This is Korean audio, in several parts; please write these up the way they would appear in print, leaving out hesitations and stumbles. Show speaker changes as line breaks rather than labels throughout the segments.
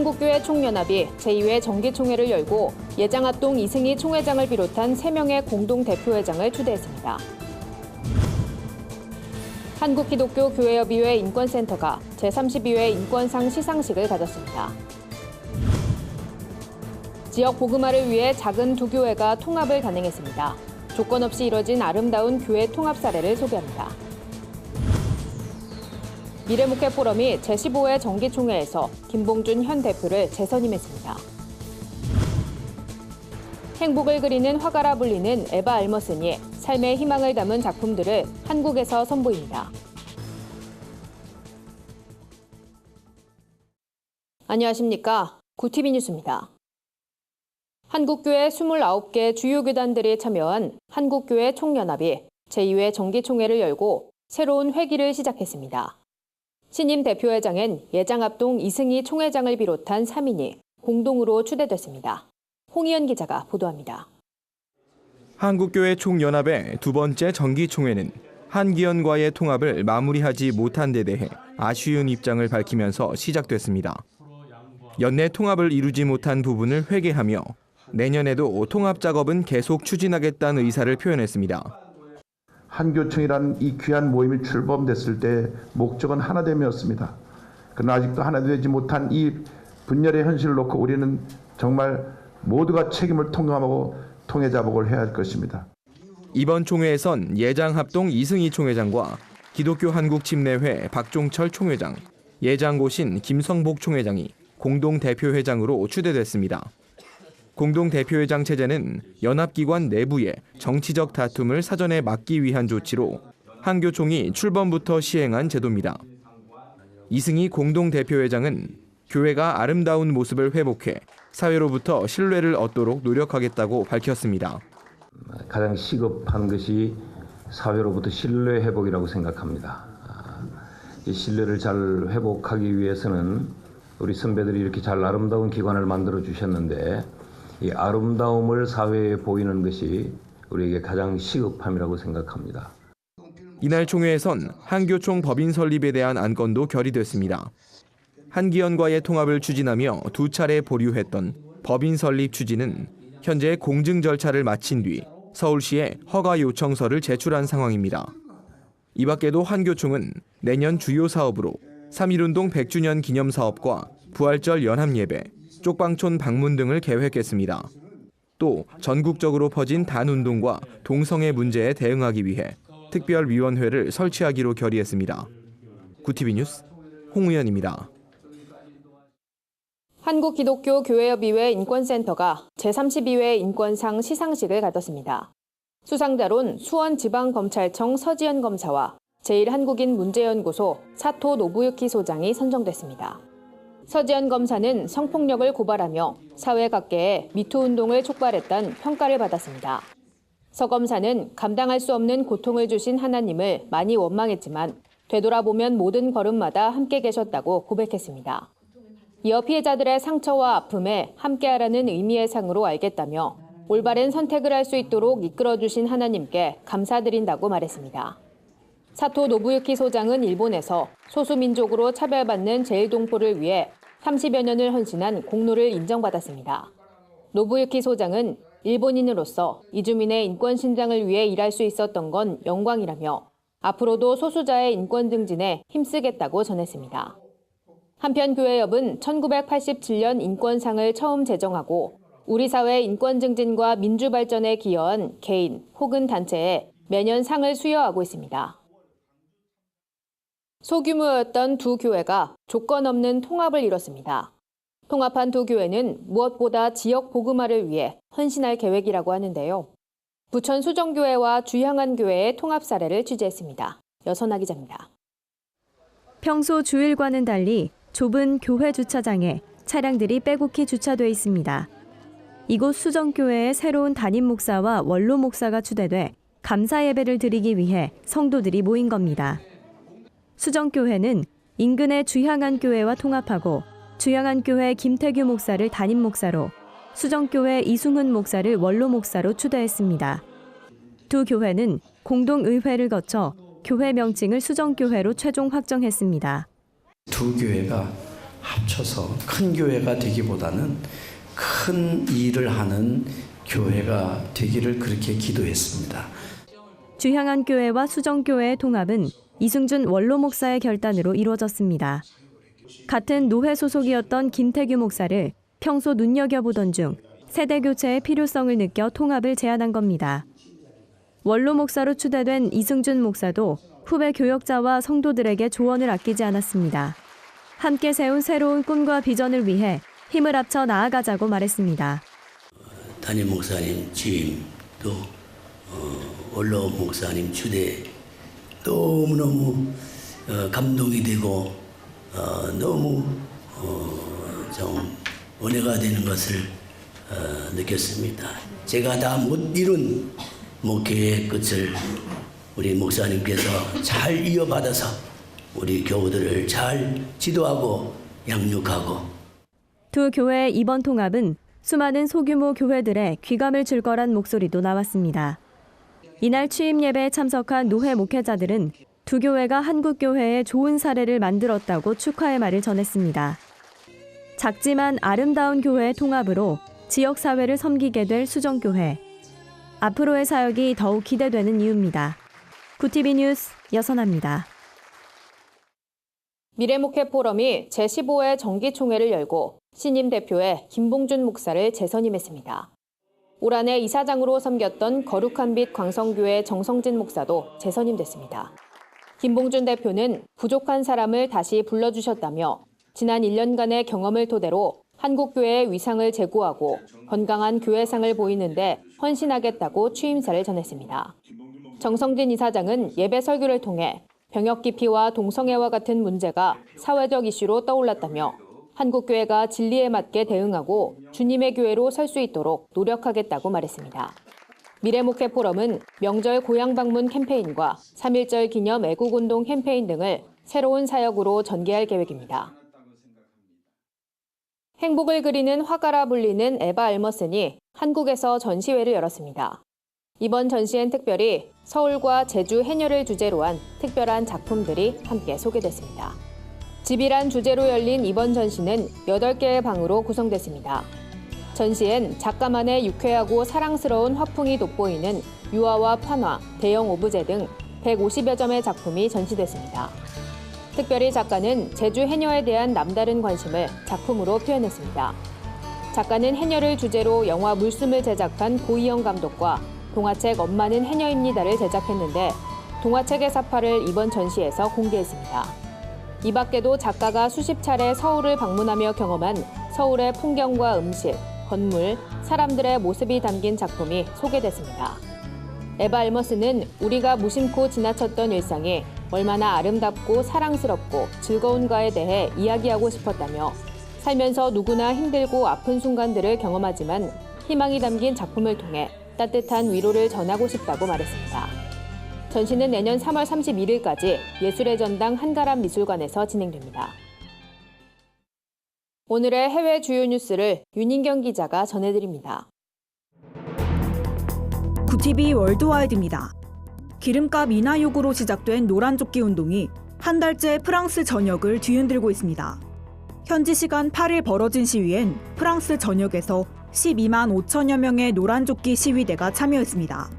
한국교회 총연합이 제2회 정기총회를 열고 예장합동 이승희 총회장을 비롯한 3명의 공동대표회장을 추대했습니다. 한국기독교교회협의회 인권센터가 제32회 인권상 시상식을 가졌습니다. 지역 복음화를 위해 작은 두 교회가 통합을 단행했습니다. 조건 없이 이뤄진 아름다운 교회 통합 사례를 소개합니다. 미래목회 포럼이 제15회 정기총회에서 김봉준 현 대표를 재선임했습니다. 행복을 그리는 화가라 불리는 에바 알머슨이 삶의 희망을 담은 작품들을 한국에서 선보입니다. 안녕하십니까. 구티비 뉴스입니다. 한국교회 29개 주요 교단들이 참여한 한국교회 총연합이 제2회 정기총회를 열고 새로운 회기를 시작했습니다. 신임 대표회장엔 예장합동 이승희 총회장을 비롯한 3인이 공동으로 추대됐습니다. 홍희연 기자가 보도합니다.
한국교회 총연합의 두 번째 정기총회는 한기현과의 통합을 마무리하지 못한 데 대해 아쉬운 입장을 밝히면서 시작됐습니다. 연내 통합을 이루지 못한 부분을 회개하며 내년에도 통합 작업은 계속 추진하겠다는 의사를 표현했습니다.
한교총이라는 이 귀한 모임이 출범됐을 때 목적은 하나됨이었습니다. 그러나 아직도 하나되지 못한 이 분열의 현실을 놓고 우리는 정말 모두가 책임을 통감하고 통해자복을 해야 할 것입니다.
이번 총회에선 예장합동 이승희 총회장과 기독교 한국침례회 박종철 총회장, 예장고신 김성복 총회장이 공동대표회장으로 추대됐습니다. 공동대표회장 체제는 연합기관 내부의 정치적 다툼을 사전에 막기 위한 조치로 한교총이 출범부터 시행한 제도입니다. 이승희 공동대표회장은 교회가 아름다운 모습을 회복해 사회로부터 신뢰를 얻도록 노력하겠다고 밝혔습니다.
가장 시급한 것이 사회로부터 신뢰 회복이라고 생각합니다. 이 신뢰를 잘 회복하기 위해서는 우리 선배들이 이렇게 잘 아름다운 기관을 만들어 주셨는데 이 아름다움을 사회에 보이는 것이 우리에게 가장 시급함이라고 생각합니다.
이날 총회에선 한교총 법인 설립에 대한 안건도 결의됐습니다. 한기현과의 통합을 추진하며 두 차례 보류했던 법인 설립 추진은 현재 공증 절차를 마친 뒤 서울시에 허가 요청서를 제출한 상황입니다. 이 밖에도 한교총은 내년 주요 사업으로 3.1운동 100주년 기념사업과 부활절 연합예배, 쪽방촌 방문 등을 계획했습니다. 또 전국적으로 퍼진 단운동과 동성애 문제에 대응하기 위해 특별위원회를 설치하기로 결의했습니다. 구티비 뉴스 홍우연입니다.
한국기독교교회협의회 인권센터가 제32회 인권상 시상식을 가졌습니다. 수상자론 수원지방검찰청 서지현 검사와 제1한국인문제연구소 사토 노부유키 소장이 선정됐습니다. 서지현 검사는 성폭력을 고발하며 사회 각계에 미투 운동을 촉발했다는 평가를 받았습니다. 서 검사는 감당할 수 없는 고통을 주신 하나님을 많이 원망했지만 되돌아보면 모든 걸음마다 함께 계셨다고 고백했습니다. 이어 피해자들의 상처와 아픔에 함께하라는 의미의 상으로 알겠다며 올바른 선택을 할 수 있도록 이끌어주신 하나님께 감사드린다고 말했습니다. 사토 노부유키 소장은 일본에서 소수민족으로 차별받는 제일동포를 위해 30여 년을 헌신한 공로를 인정받았습니다. 노부유키 소장은 일본인으로서 이주민의 인권 신장을 위해 일할 수 있었던 건 영광이라며 앞으로도 소수자의 인권 증진에 힘쓰겠다고 전했습니다. 한편 교회협은 1987년 인권상을 처음 제정하고 우리 사회 인권 증진과 민주 발전에 기여한 개인 혹은 단체에 매년 상을 수여하고 있습니다. 소규모였던 두 교회가 조건 없는 통합을 이뤘습니다. 통합한 두 교회는 무엇보다 지역 복음화를 위해 헌신할 계획이라고 하는데요. 부천 수정교회와 주향안교회의 통합 사례를 취재했습니다. 여선아 기자입니다.
평소 주일과는 달리 좁은 교회 주차장에 차량들이 빼곡히 주차돼 있습니다. 이곳 수정교회의 새로운 담임 목사와 원로 목사가 추대돼 감사 예배를 드리기 위해 성도들이 모인 겁니다. 수정교회는 인근의 주향안교회와 통합하고 주향안교회 김태규 목사를 담임 목사로 수정교회 이승훈 목사를 원로 목사로 추대했습니다. 두 교회는 공동의회를 거쳐 교회 명칭을 수정교회로 최종 확정했습니다.
두 교회가 합쳐서 큰 교회가 되기보다는 큰 일을 하는 교회가 되기를 그렇게 기도했습니다.
주향안교회와 수정교회의 통합은 이승준 원로 목사의 결단으로 이루어졌습니다. 같은 노회 소속이었던 김태규 목사를 평소 눈여겨보던 중 세대 교체의 필요성을 느껴 통합을 제안한 겁니다. 원로 목사로 추대된 이승준 목사도 후배 교역자와 성도들에게 조언을 아끼지 않았습니다. 함께 세운 새로운 꿈과 비전을 위해 힘을 합쳐 나아가자고 말했습니다.
담임 목사님 취임 또 원로 목사님 추대 너무너무 감동이 되고 너무 좀 은혜가 되는 것을 느꼈습니다. 제가 다 못 이룬 목회의 끝을 우리 목사님께서 잘 이어받아서 우리 교우들을 잘 지도하고 양육하고
두 교회의 이번 통합은 수많은 소규모 교회들의 귀감을 줄 거란 목소리도 나왔습니다. 이날 취임 예배에 참석한 노회 목회자들은 두 교회가 한국교회의 좋은 사례를 만들었다고 축하의 말을 전했습니다. 작지만 아름다운 교회의 통합으로 지역사회를 섬기게 될 수정교회. 앞으로의 사역이 더욱 기대되는 이유입니다. 구티비 뉴스 여선아입니다.
미래목회 포럼이 제15회 정기총회를 열고 신임 대표에 김봉준 목사를 재선임했습니다. 올 한해 이사장으로 섬겼던 거룩한 빛 광성교회 정성진 목사도 재선임됐습니다. 김봉준 대표는 부족한 사람을 다시 불러주셨다며 지난 1년간의 경험을 토대로 한국교회의 위상을 제고하고 건강한 교회상을 보이는데 헌신하겠다고 취임사를 전했습니다. 정성진 이사장은 예배 설교를 통해 병역 기피와 동성애와 같은 문제가 사회적 이슈로 떠올랐다며 한국교회가 진리에 맞게 대응하고 주님의 교회로 설 수 있도록 노력하겠다고 말했습니다. 미래목회 포럼은 명절 고향 방문 캠페인과 3.1절 기념 애국운동 캠페인 등을 새로운 사역으로 전개할 계획입니다. 행복을 그리는 화가라 불리는 에바 알머슨이 한국에서 전시회를 열었습니다. 이번 전시엔 특별히 서울과 제주 해녀를 주제로 한 특별한 작품들이 함께 소개됐습니다. 집이란 주제로 열린 이번 전시는 8개의 방으로 구성됐습니다. 전시엔 작가만의 유쾌하고 사랑스러운 화풍이 돋보이는 유화와 판화, 대형 오브제 등 150여 점의 작품이 전시됐습니다. 특별히 작가는 제주 해녀에 대한 남다른 관심을 작품으로 표현했습니다. 작가는 해녀를 주제로 영화 물숨을 제작한 고이영 감독과 동화책 엄마는 해녀입니다를 제작했는데 동화책의 사파를 이번 전시에서 공개했습니다. 이 밖에도 작가가 수십 차례 서울을 방문하며 경험한 서울의 풍경과 음식, 건물, 사람들의 모습이 담긴 작품이 소개됐습니다. 에바 알머스는 우리가 무심코 지나쳤던 일상이 얼마나 아름답고 사랑스럽고 즐거운가에 대해 이야기하고 싶었다며 살면서 누구나 힘들고 아픈 순간들을 경험하지만 희망이 담긴 작품을 통해 따뜻한 위로를 전하고 싶다고 말했습니다. 전시는 내년 3월 31일까지 예술의 전당 한가람 미술관에서 진행됩니다. 오늘의 해외 주요 뉴스를 윤인경 기자가 전해드립니다.
구티비 월드와이드입니다. 기름값 인하 요구로 시작된 노란조끼 운동이 한 달째 프랑스 전역을 뒤흔들고 있습니다. 현지 시간 8일 벌어진 시위엔 프랑스 전역에서 12만 5천여 명의 노란조끼 시위대가 참여했습니다.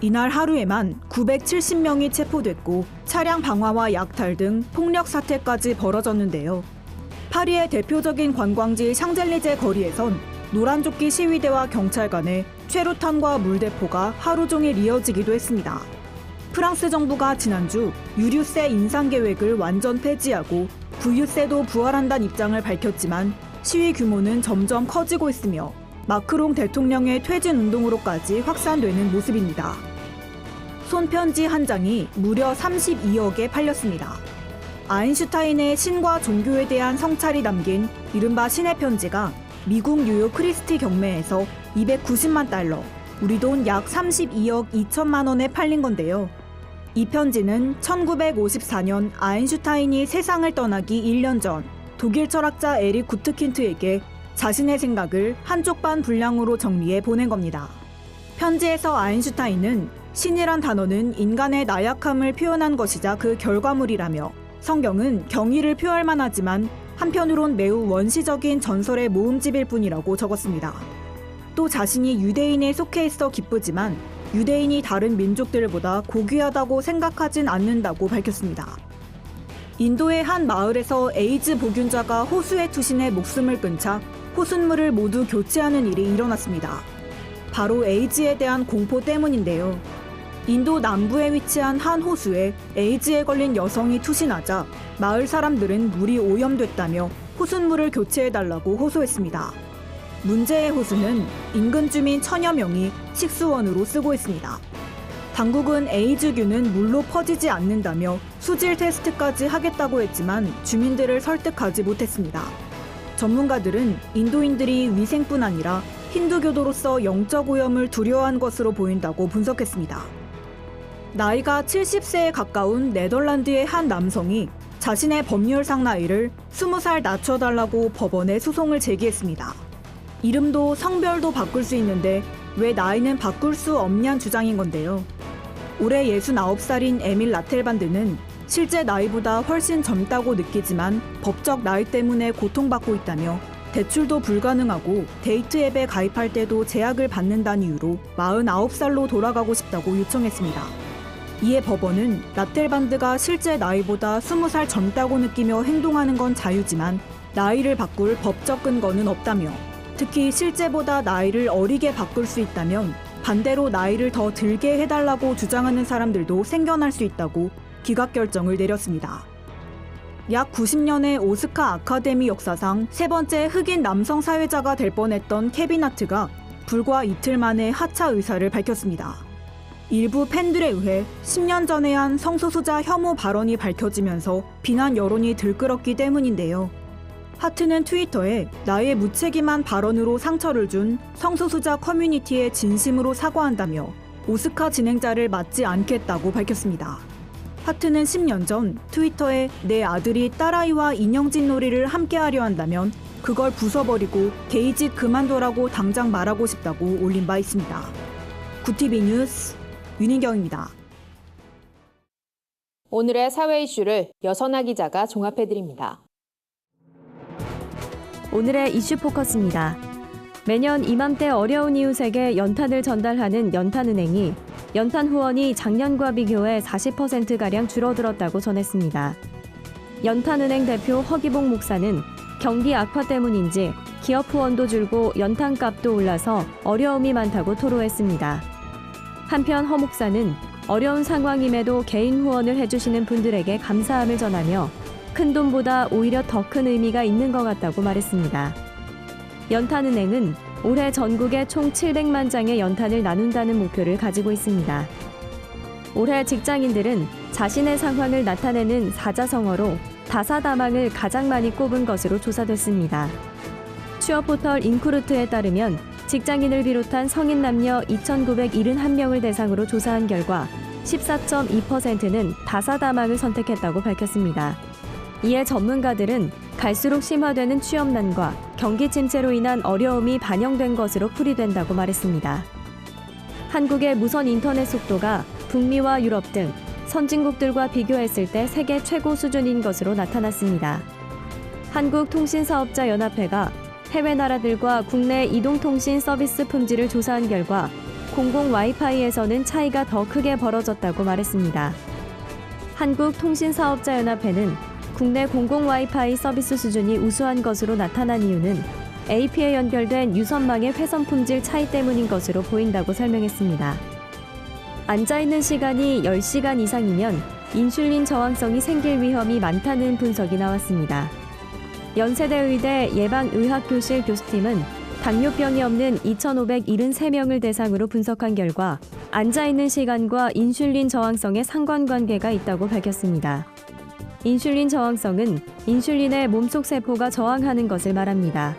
이날 하루에만 970명이 체포됐고 차량 방화와 약탈 등 폭력 사태까지 벌어졌는데요. 파리의 대표적인 관광지 샹젤리제 거리에선 노란조끼 시위대와 경찰 간의 최루탄과 물대포가 하루 종일 이어지기도 했습니다. 프랑스 정부가 지난주 유류세 인상 계획을 완전 폐지하고 부유세도 부활한다는 입장을 밝혔지만 시위 규모는 점점 커지고 있으며 마크롱 대통령의 퇴진 운동으로까지 확산되는 모습입니다. 손편지 한 장이 무려 32억에 팔렸습니다. 아인슈타인의 신과 종교에 대한 성찰이 담긴 이른바 신의 편지가 미국 뉴욕 크리스티 경매에서 290만 달러, 우리 돈 약 32억 2천만 원에 팔린 건데요. 이 편지는 1954년 아인슈타인이 세상을 떠나기 1년 전 독일 철학자 에릭 구트킨트에게 자신의 생각을 한쪽 반 분량으로 정리해 보낸 겁니다. 편지에서 아인슈타인은 신이란 단어는 인간의 나약함을 표현한 것이자 그 결과물이라며 성경은 경의를 표할 만하지만 한편으론 매우 원시적인 전설의 모음집일 뿐이라고 적었습니다. 또 자신이 유대인에 속해 있어 기쁘지만 유대인이 다른 민족들보다 고귀하다고 생각하진 않는다고 밝혔습니다. 인도의 한 마을에서 에이즈 보균자가 호수에 투신해 목숨을 끊자 호숫물을 모두 교체하는 일이 일어났습니다. 바로 에이즈에 대한 공포 때문인데요. 인도 남부에 위치한 한 호수에 에이즈에 걸린 여성이 투신하자 마을 사람들은 물이 오염됐다며 호숫물을 교체해달라고 호소했습니다. 문제의 호수는 인근 주민 1000여 명이 식수원으로 쓰고 있습니다. 당국은 에이즈균은 물로 퍼지지 않는다며 수질 테스트까지 하겠다고 했지만 주민들을 설득하지 못했습니다. 전문가들은 인도인들이 위생뿐 아니라 힌두교도로서 영적 오염을 두려워한 것으로 보인다고 분석했습니다. 나이가 70세에 가까운 네덜란드의 한 남성이 자신의 법률상 나이를 20살 낮춰달라고 법원에 소송을 제기했습니다. 이름도 성별도 바꿀 수 있는데 왜 나이는 바꿀 수 없냐는 주장인 건데요. 올해 69살인 에밀 라텔반드는 실제 나이보다 훨씬 젊다고 느끼지만 법적 나이 때문에 고통받고 있다며 대출도 불가능하고 데이트 앱에 가입할 때도 제약을 받는다는 이유로 49살로 돌아가고 싶다고 요청했습니다. 이에 법원은 라텔반드가 실제 나이보다 20살 젊다고 느끼며 행동하는 건 자유지만 나이를 바꿀 법적 근거는 없다며 특히 실제보다 나이를 어리게 바꿀 수 있다면 반대로 나이를 더 들게 해달라고 주장하는 사람들도 생겨날 수 있다고 기각 결정을 내렸습니다. 약 90년의 오스카 아카데미 역사상 세 번째 흑인 남성 사회자가 될 뻔했던 케빈 하트가 불과 이틀 만에 하차 의사를 밝혔습니다. 일부 팬들에 의해 10년 전에 한 성소수자 혐오 발언이 밝혀지면서 비난 여론이 들끓었기 때문인데요. 하트는 트위터에 나의 무책임한 발언으로 상처를 준 성소수자 커뮤니티에 진심으로 사과한다며 오스카 진행자를 맡지 않겠다고 밝혔습니다. 하트는 10년 전 트위터에 내 아들이 딸아이와 인형짓 놀이를 함께 하려 한다면 그걸 부숴버리고 게이짓 그만둬라고 당장 말하고 싶다고 올린 바 있습니다. 구티비 뉴스 윤인경입니다.
오늘의 사회 이슈를 여선아 기자가 종합해드립니다.
오늘의 이슈 포커스입니다. 매년 이맘때 어려운 이웃에게 연탄을 전달하는 연탄은행이 연탄 후원이 작년과 비교해 40%가량 줄어들었다고 전했습니다. 연탄은행 대표 허기봉 목사는 경기 악화 때문인지 기업 후원도 줄고 연탄값도 올라서 어려움이 많다고 토로했습니다. 한편 허 목사는 어려운 상황임에도 개인 후원을 해주시는 분들에게 감사함을 전하며 큰 돈보다 오히려 더 큰 의미가 있는 것 같다고 말했습니다. 연탄은행은 올해 전국에 총 700만 장의 연탄을 나눈다는 목표를 가지고 있습니다. 올해 직장인들은 자신의 상황을 나타내는 사자성어로 다사다망을 가장 많이 꼽은 것으로 조사됐습니다. 취업 포털 인쿠루트에 따르면 직장인을 비롯한 성인 남녀 2,971명을 대상으로 조사한 결과 14.2%는 다사다망을 선택했다고 밝혔습니다. 이에 전문가들은 갈수록 심화되는 취업난과 경기 침체로 인한 어려움이 반영된 것으로 풀이된다고 말했습니다. 한국의 무선 인터넷 속도가 북미와 유럽 등 선진국들과 비교했을 때 세계 최고 수준인 것으로 나타났습니다. 한국통신사업자연합회가 해외 나라들과 국내 이동통신 서비스 품질을 조사한 결과 공공 와이파이에서는 차이가 더 크게 벌어졌다고 말했습니다. 한국통신사업자연합회는 국내 공공 와이파이 서비스 수준이 우수한 것으로 나타난 이유는 AP에 연결된 유선망의 회선 품질 차이 때문인 것으로 보인다고 설명했습니다. 앉아있는 시간이 10시간 이상이면 인슐린 저항성이 생길 위험이 많다는 분석이 나왔습니다. 연세대의대 예방의학교실 교수팀은 당뇨병이 없는 2,573명을 대상으로 분석한 결과 앉아있는 시간과 인슐린 저항성에 상관관계가 있다고 밝혔습니다. 인슐린 저항성은 인슐린의 몸속 세포가 저항하는 것을 말합니다.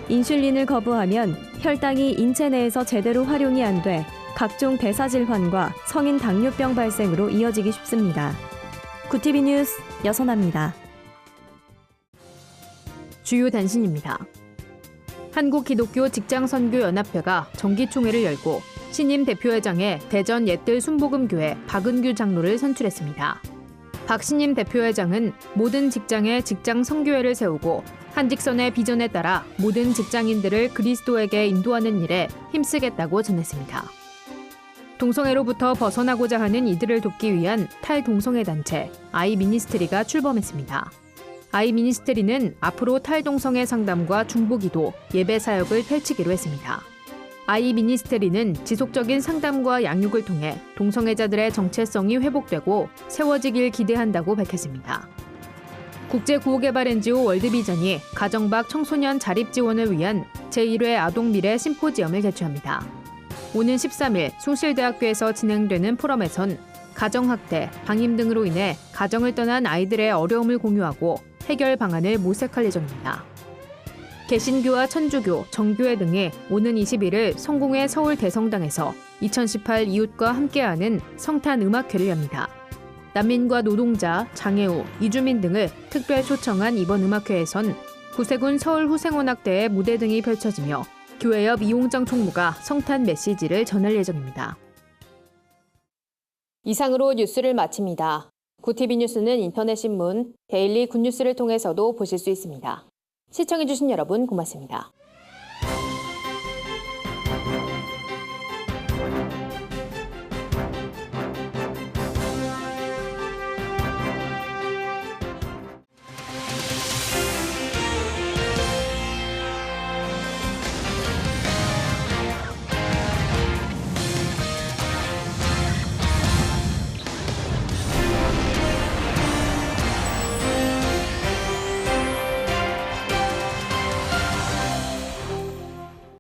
인슐린을 거부하면 혈당이 인체 내에서 제대로 활용이 안 돼 각종 대사질환과 성인 당뇨병 발생으로 이어지기 쉽습니다. 구티비 뉴스 여선아입니다.
주요 단신입니다. 한국기독교 직장선교연합회가 정기총회를 열고 신임 대표회장에 대전 옛들 순복음교회 박은규 장로를 선출했습니다. 박신임 대표회장은 모든 직장에 직장 선교회를 세우고 한직선의 비전에 따라 모든 직장인들을 그리스도에게 인도하는 일에 힘쓰겠다고 전했습니다. 동성애로부터 벗어나고자 하는 이들을 돕기 위한 탈동성애 단체 아이미니스트리가 출범했습니다. 아이미니스트리는 앞으로 탈동성애 상담과 중보기도, 예배 사역을 펼치기로 했습니다. 아이미니스트리는 지속적인 상담과 양육을 통해 동성애자들의 정체성이 회복되고 세워지길 기대한다고 밝혔습니다. 국제구호개발 NGO 월드비전이 가정 밖 청소년 자립 지원을 위한 제1회 아동미래 심포지엄을 개최합니다. 오는 13일 숭실대학교에서 진행되는 포럼에선 가정학대, 방임 등으로 인해 가정을 떠난 아이들의 어려움을 공유하고 해결 방안을 모색할 예정입니다. 개신교와 천주교, 정교회 등이 오는 21일 성공회 서울 대성당에서 2018 이웃과 함께하는 성탄 음악회를 엽니다. 난민과 노동자, 장애우, 이주민 등을 특별 초청한 이번 음악회에선 구세군 서울후생원학대의 무대 등이 펼쳐지며 교회 옆 이용정 총무가 성탄 메시지를 전할 예정입니다. 이상으로 뉴스를 마칩니다. 구TV 뉴스는 인터넷 신문, 데일리 굿뉴스를 통해서도 보실 수 있습니다. 시청해주신 여러분 고맙습니다.